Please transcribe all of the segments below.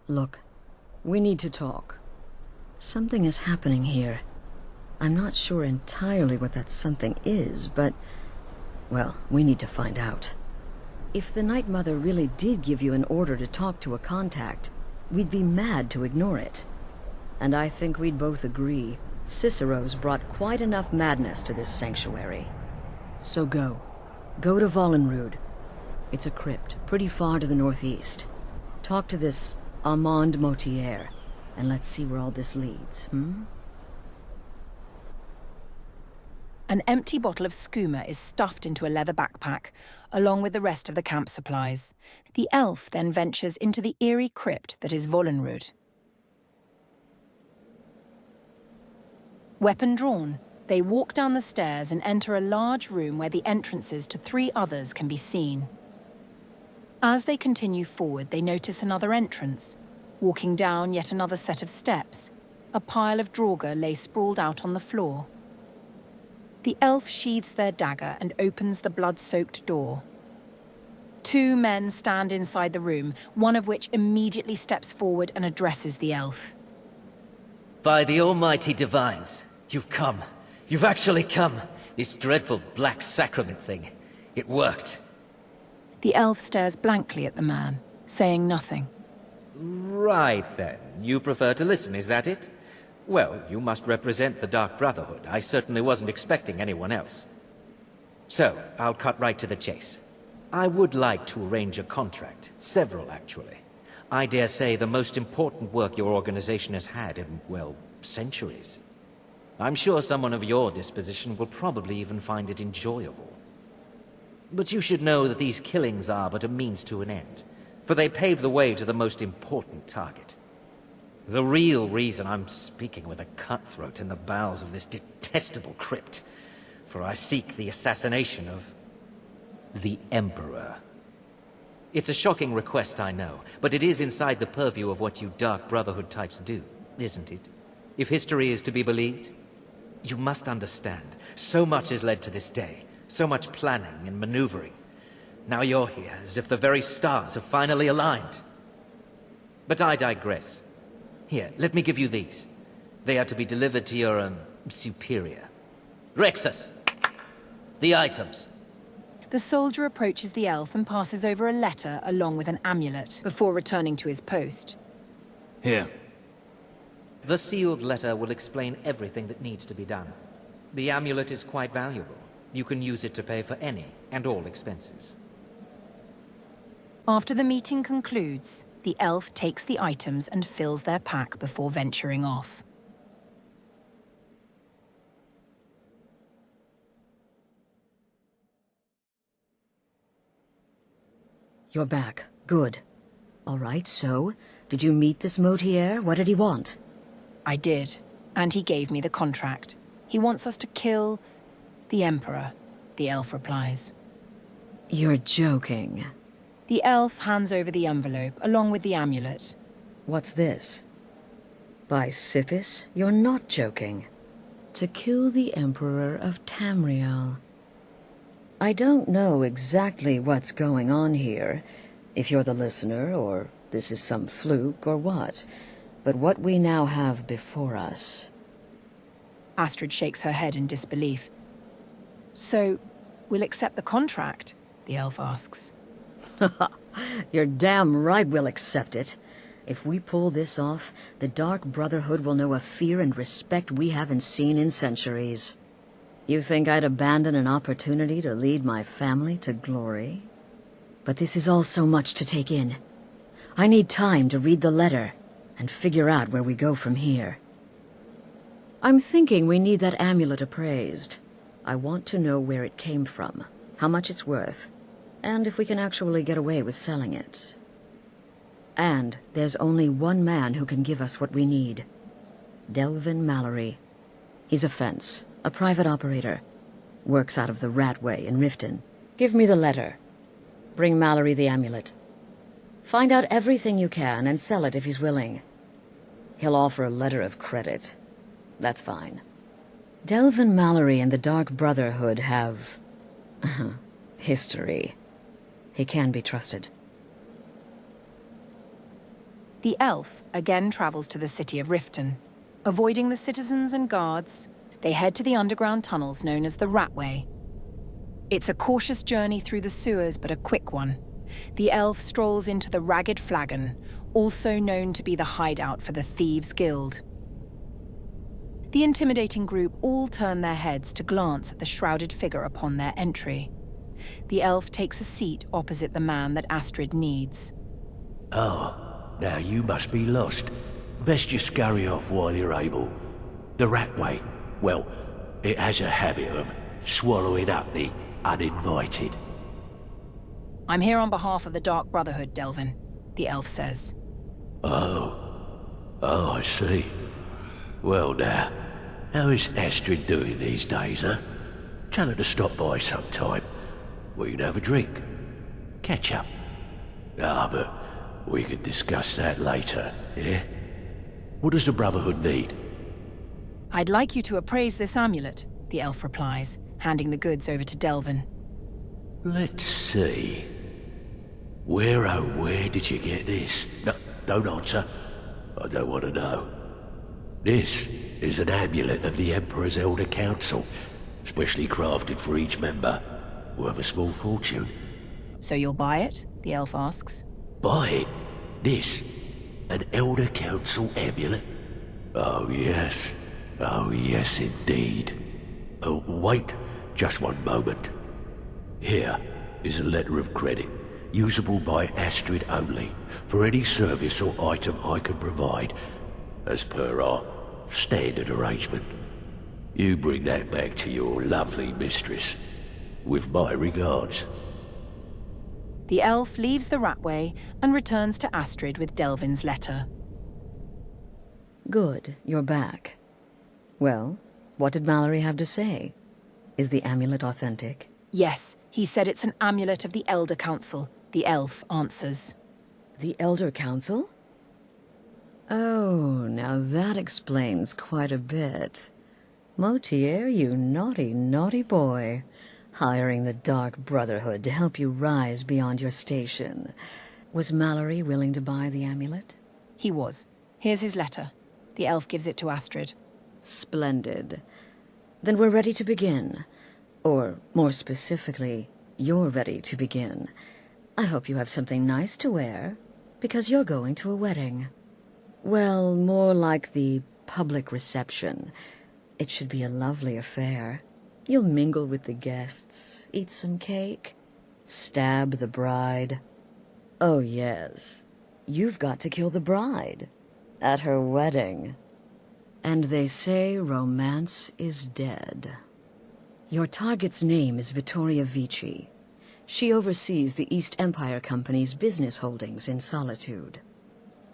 Look, we need to talk. Something is happening here. I'm not sure entirely what that something is, but... well, we need to find out. If the Night Mother really did give you an order to talk to a contact, we'd be mad to ignore it. And I think we'd both agree, Cicero's brought quite enough madness to this sanctuary. So go. Go to Vollenrud. It's a crypt, pretty far to the northeast. Talk to this Armand Motier, and let's see where all this leads, An empty bottle of skooma is stuffed into a leather backpack, along with the rest of the camp supplies. The elf then ventures into the eerie crypt that is Vollenrud. Weapon drawn, they walk down the stairs and enter a large room where the entrances to 3 others can be seen. As they continue forward, they notice another entrance. Walking down yet another set of steps, a pile of Draugr lay sprawled out on the floor. The elf sheathes their dagger and opens the blood-soaked door. 2 men stand inside the room, one of which immediately steps forward and addresses the elf. By the almighty divines, you've come. You've actually come. This dreadful black sacrament thing. It worked. The elf stares blankly at the man, saying nothing. Right then. You prefer to listen, is that it? Well, you must represent the Dark Brotherhood. I certainly wasn't expecting anyone else. So, I'll cut right to the chase. I would like to arrange a contract. Several, actually. I dare say the most important work your organization has had in, well, centuries. I'm sure someone of your disposition will probably even find it enjoyable. But you should know that these killings are but a means to an end, for they pave the way to the most important target. The real reason I'm speaking with a cutthroat in the bowels of this detestable crypt, for I seek the assassination of the Emperor. It's a shocking request, I know, but it is inside the purview of what you Dark Brotherhood types do, isn't it? If history is to be believed, you must understand, so much has led to this day, so much planning and maneuvering. Now you're here, as if the very stars have finally aligned. But I digress. Here, let me give you these. They are to be delivered to your, superior. Rexus! The items. The soldier approaches the elf and passes over a letter along with an amulet before returning to his post. Here. The sealed letter will explain everything that needs to be done. The amulet is quite valuable. You can use it to pay for any and all expenses. After the meeting concludes, the elf takes the items and fills their pack before venturing off. You're back. Good. All right, so, did you meet this Motier? What did he want? I did, and he gave me the contract. He wants us to kill the Emperor, the elf replies. You're joking. The elf hands over the envelope, along with the amulet. What's this? By Sithis, you're not joking. To kill the Emperor of Tamriel. I don't know exactly what's going on here, if you're the listener, or this is some fluke, or what. But what we now have before us... Astrid shakes her head in disbelief. So, we'll accept the contract? The elf asks. You're damn right we'll accept it. If we pull this off, the Dark Brotherhood will know a fear and respect we haven't seen in centuries. You think I'd abandon an opportunity to lead my family to glory? But this is all so much to take in. I need time to read the letter and figure out where we go from here. I'm thinking we need that amulet appraised. I want to know where it came from, how much it's worth, and if we can actually get away with selling it. And there's only one man who can give us what we need. Delvin Mallory. He's a fence, a private operator. Works out of the Ratway in Riften. Give me the letter. Bring Mallory the amulet. Find out everything you can and sell it if he's willing. He'll offer a letter of credit. That's fine. Delvin Mallory and the Dark Brotherhood have... history. He can be trusted. The elf again travels to the city of Riften. Avoiding the citizens and guards, they head to the underground tunnels known as the Ratway. It's a cautious journey through the sewers, but a quick one. The elf strolls into the Ragged Flagon, also known to be the hideout for the Thieves' Guild. The intimidating group all turn their heads to glance at the shrouded figure upon their entry. The elf takes a seat opposite the man that Astrid needs. Oh, now you must be lost. Best you scurry off while you're able. The Ratway, well, it has a habit of swallowing up the uninvited. I'm here on behalf of the Dark Brotherhood, Delvin, the elf says. Oh, I see. Well now, how is Astrid doing these days, huh? Tell her to stop by sometime. We can have a drink. Catch up. Ah, but we can discuss that later, yeah? What does the Brotherhood need? I'd like you to appraise this amulet, the elf replies, handing the goods over to Delvin. Let's see. Where did you get this? No, don't answer. I don't want to know. This is an amulet of the Emperor's Elder Council, specially crafted for each member, worth a small fortune. So you'll buy it? The elf asks. Buy it? This? An Elder Council amulet? Oh yes indeed. Oh, wait, just one moment. Here is a letter of credit, usable by Astrid only, for any service or item I can provide, as per our standard arrangement. You bring that back to your lovely mistress, with my regards. The elf leaves the Ratway and returns to Astrid with Delvin's letter. Good, you're back. Well, what did Mallory have to say? Is the amulet authentic? Yes, he said it's an amulet of the Elder Council, the elf answers. The Elder Council? Oh, now that explains quite a bit. Motier, you naughty, naughty boy. Hiring the Dark Brotherhood to help you rise beyond your station. Was Mallory willing to buy the amulet? He was. Here's his letter. The elf gives it to Astrid. Splendid. Then we're ready to begin. Or, more specifically, you're ready to begin. I hope you have something nice to wear, because you're going to a wedding. Well, more like the public reception. It should be a lovely affair. You'll mingle with the guests, eat some cake, stab the bride. Oh yes, you've got to kill the bride at her wedding. And they say romance is dead. Your target's name is Vittoria Vici. She oversees the East Empire Company's business holdings in Solitude.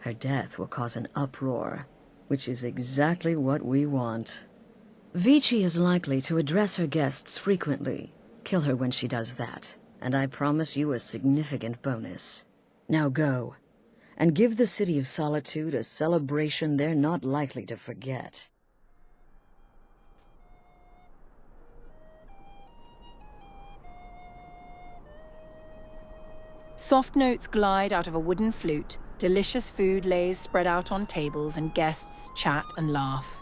Her death will cause an uproar, which is exactly what we want. Vici is likely to address her guests frequently. Kill her when she does that, and I promise you a significant bonus. Now go, and give the city of Solitude a celebration they're not likely to forget. Soft notes glide out of a wooden flute, delicious food lays spread out on tables, and guests chat and laugh.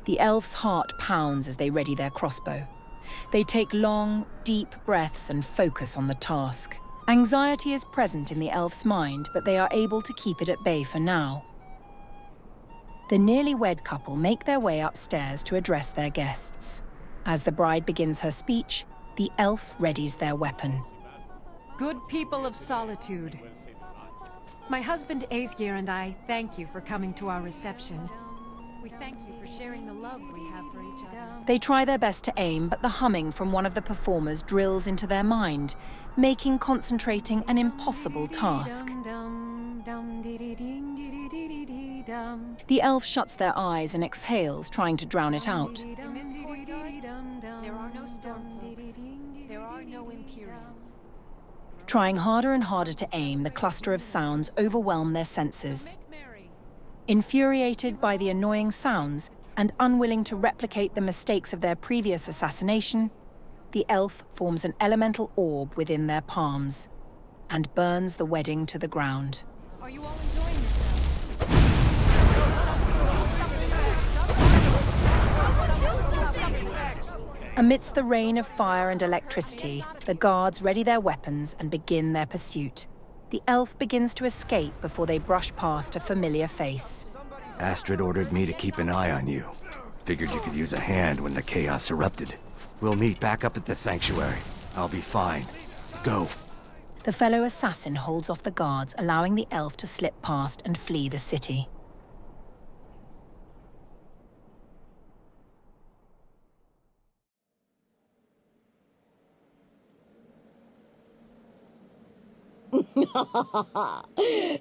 The elf's heart pounds as they ready their crossbow. They take long, deep breaths and focus on the task. Anxiety is present in the elf's mind, but they are able to keep it at bay for now. The nearly wed couple make their way upstairs to address their guests. As the bride begins her speech, the elf readies their weapon. Good people of Solitude, my husband Aesgeir and I thank you for coming to our reception. We thank you for sharing the love we have for each other. They try their best to aim, but the humming from one of the performers drills into their mind, making concentrating an impossible task. The elf shuts their eyes and exhales, trying to drown it out. In this courtyard, there are no stormcloaks. There are no Imperials. Trying harder and harder to aim, the cluster of sounds overwhelm their senses. Infuriated by the annoying sounds and unwilling to replicate the mistakes of their previous assassination, the elf forms an elemental orb within their palms and burns the wedding to the ground. Are you all enjoying yourselves? Amidst the rain of fire and electricity, the guards ready their weapons and begin their pursuit. The elf begins to escape before they brush past a familiar face. Astrid ordered me to keep an eye on you. Figured you could use a hand when the chaos erupted. We'll meet back up at the sanctuary. I'll be fine. Go. The fellow assassin holds off the guards, allowing the elf to slip past and flee the city.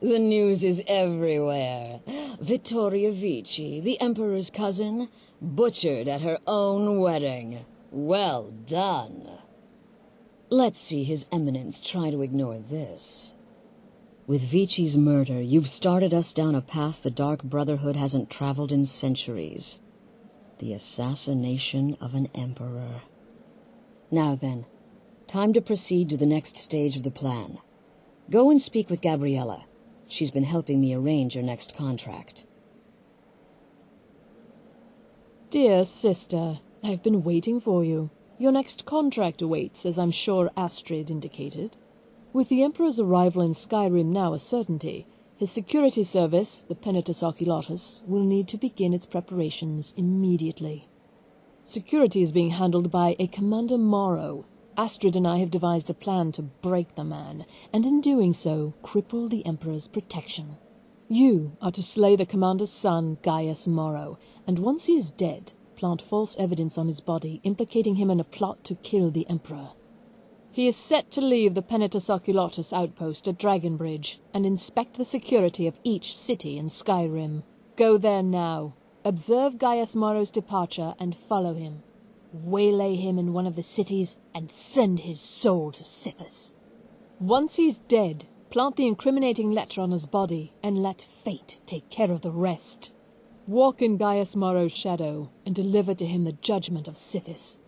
The news is everywhere. Vittoria Vici, the Emperor's cousin, butchered at her own wedding. Well done. Let's see His Eminence try to ignore this. With Vici's murder, you've started us down a path the Dark Brotherhood hasn't traveled in centuries. The assassination of an emperor. Now then, time to proceed to the next stage of the plan. Go and speak with Gabriella. She's been helping me arrange your next contract. Dear sister, I've been waiting for you. Your next contract awaits, as I'm sure Astrid indicated. With the Emperor's arrival in Skyrim now a certainty, his security service, the Penitus Oculatus, will need to begin its preparations immediately. Security is being handled by a Commander Morrow. Astrid and I have devised a plan to break the man, and in doing so, cripple the Emperor's protection. You are to slay the Commander's son, Gaius Morrow, and once he is dead, plant false evidence on his body, implicating him in a plot to kill the Emperor. He is set to leave the Penitus Oculatus outpost at Dragonbridge, and inspect the security of each city in Skyrim. Go there now. Observe Gaius Morrow's departure and follow him. Waylay him in one of the cities and send his soul to Sithis. Once he's dead, plant the incriminating letter on his body and let fate take care of the rest. Walk in Gaius Morrow's shadow and deliver to him the judgment of Sithis.